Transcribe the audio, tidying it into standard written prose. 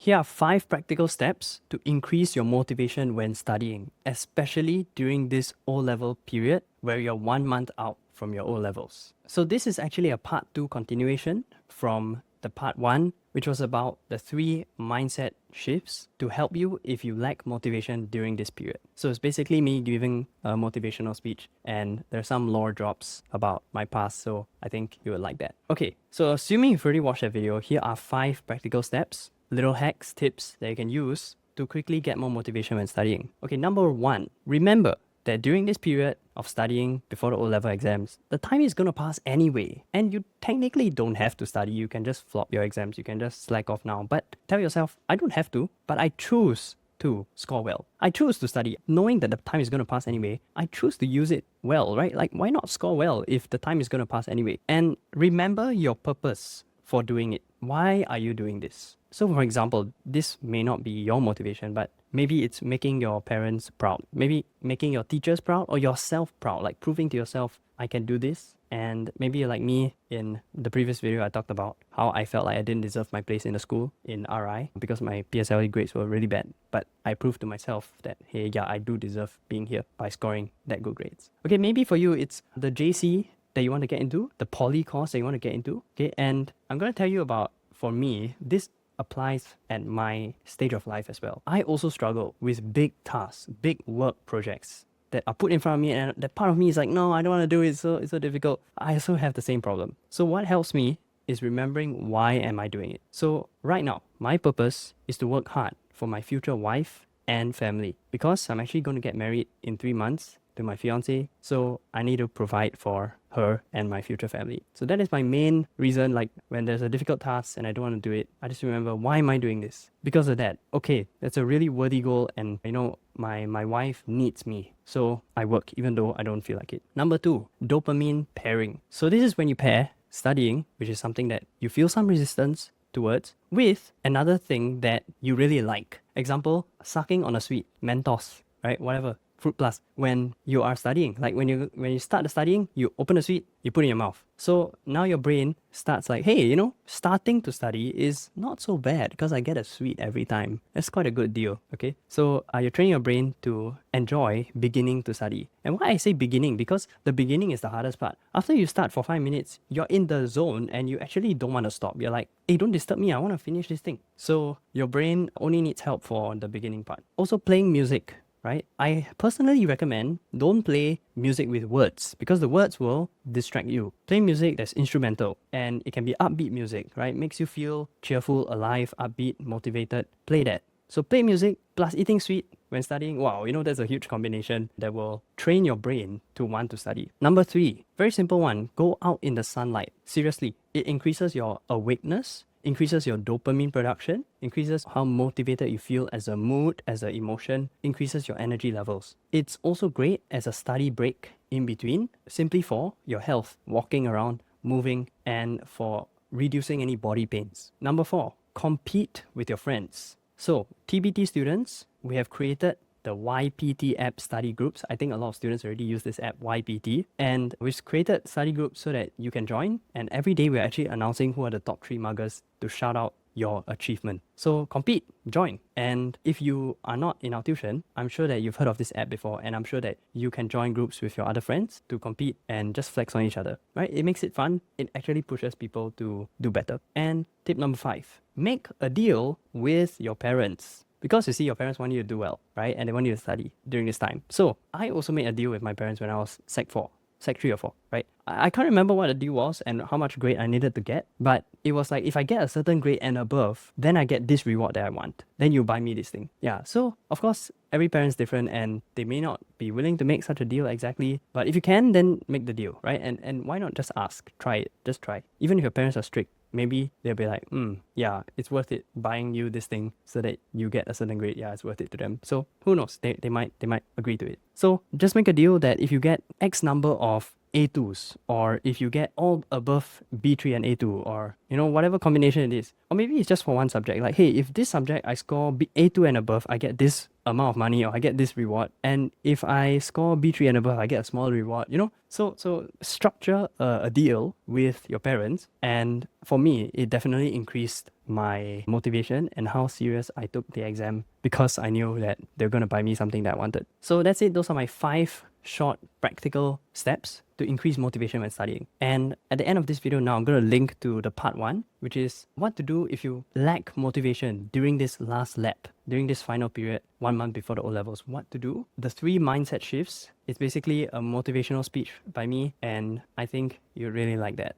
Here are 5 practical steps to increase your motivation when studying, especially during this O-level period where you're 1 month out from your O-levels. So this is actually a part 2 continuation from the part 1, which was about the 3 mindset shifts to help you if you lack motivation during this period. So it's basically me giving a motivational speech, and there's some lore drops about my past, so I think you would like that. Okay, so assuming you've already watched that video, here are 5 practical steps, little hacks, tips that you can use to quickly get more motivation when studying. Okay, number 1, remember that during this period of studying before the O-level exams, the time is going to pass anyway. And you technically don't have to study. You can just flop your exams. You can just slack off now. But tell yourself, I don't have to, but I choose to score well. I choose to study. Knowing that the time is going to pass anyway, I choose to use it well, right? Like, why not score well if the time is going to pass anyway? And remember your purpose for doing it. Why are you doing this? So for example, this may not be your motivation, but maybe it's making your parents proud, maybe making your teachers proud or yourself proud, like proving to yourself, I can do this. And maybe like me in the previous video, I talked about how I felt like I didn't deserve my place in the school in RI because my PSLE grades were really bad. But I proved to myself that, hey, yeah, I do deserve being here by scoring that good grades. Okay, maybe for you, it's the JC that you want to get into, the poly course that you want to get into. Okay, and I'm going to tell you about, for me, this applies at my stage of life as well. I also struggle with big tasks, big work projects that are put in front of me, and that part of me is like, no, I don't want to do it, so it's so difficult. I also have the same problem. So what helps me is remembering why am I doing it. So right now, my purpose is to work hard for my future wife and family because I'm actually going to get married in 3 months to my fiance, so I need to provide for her and my future family. So that is my main reason. Like when there's a difficult task and I don't want to do it, I just remember, why am I doing this? Because of that. Okay, that's a really worthy goal, and you know, my wife needs me, so I work even though I don't feel like it. Number 2, dopamine pairing. So this is when you pair studying, which is something that you feel some resistance towards, with another thing that you really like. Example, sucking on a sweet, Mentos, right? Whatever. Fruit Plus, when you are studying. Like when you start the studying, you open the sweet, you put it in your mouth. So now your brain starts like, hey, you know, starting to study is not so bad because I get a sweet every time. That's quite a good deal, okay? So you're training your brain to enjoy beginning to study. And why I say beginning, because the beginning is the hardest part. After you start for 5 minutes, you're in the zone and you actually don't want to stop. You're like, hey, don't disturb me, I want to finish this thing. So your brain only needs help for the beginning part. Also playing music. Right? I personally recommend don't play music with words because the words will distract you. Play music that's instrumental, and it can be upbeat music, right? Makes you feel cheerful, alive, upbeat, motivated. Play that. So play music plus eating sweet when studying. Wow, you know, that's a huge combination that will train your brain to want to study. Number 3, very simple one, go out in the sunlight. Seriously, it increases your awakeness, increases your dopamine production, increases how motivated you feel as a mood, as an emotion, increases your energy levels. It's also great as a study break in between, simply for your health, walking around, moving, and for reducing any body pains. Number 4, compete with your friends. So, TBT students, we have created the YPT app study groups. I think a lot of students already use this app, YPT. And we've created study groups so that you can join. And every day we're actually announcing who are the top 3 muggers to shout out your achievement. So compete, join. And if you are not in our tuition, I'm sure that you've heard of this app before, and I'm sure that you can join groups with your other friends to compete and just flex on each other, right? It makes it fun. It actually pushes people to do better. And tip number 5, make a deal with your parents. Because you see, your parents want you to do well, right? And they want you to study during this time. So I also made a deal with my parents when I was Sec 3 or 4, right? I can't remember what the deal was and how much grade I needed to get, but it was like, if I get a certain grade and above, then I get this reward that I want. Then you buy me this thing. Yeah, so of course, every parent's different and they may not be willing to make such a deal exactly, but if you can, then make the deal, right? And why not just ask, try it, just try. Even if your parents are strict, maybe they'll be like, yeah, it's worth it buying you this thing so that you get a certain grade. Yeah, it's worth it to them. So who knows? They might agree to it. So just make a deal that if you get X number of A2s, or if you get all above B3 and A2, or you know, whatever combination it is, or maybe it's just for one subject, like, hey, if this subject I score A2 and above, I get this amount of money, or I get this reward, and if I score B3 and above, I get a small reward, you know. So structure a deal with your parents, and for me, it definitely increased my motivation and how serious I took the exam because I knew that they're going to buy me something that I wanted. So that's it. Those are my 5 short practical steps to increase motivation when studying. And at the end of this video now, I'm going to link to the part 1, which is what to do if you lack motivation during this last lap, during this final period, 1 month before the O-levels. What to do? The 3 mindset shifts is basically a motivational speech by me, and I think you'd really like that.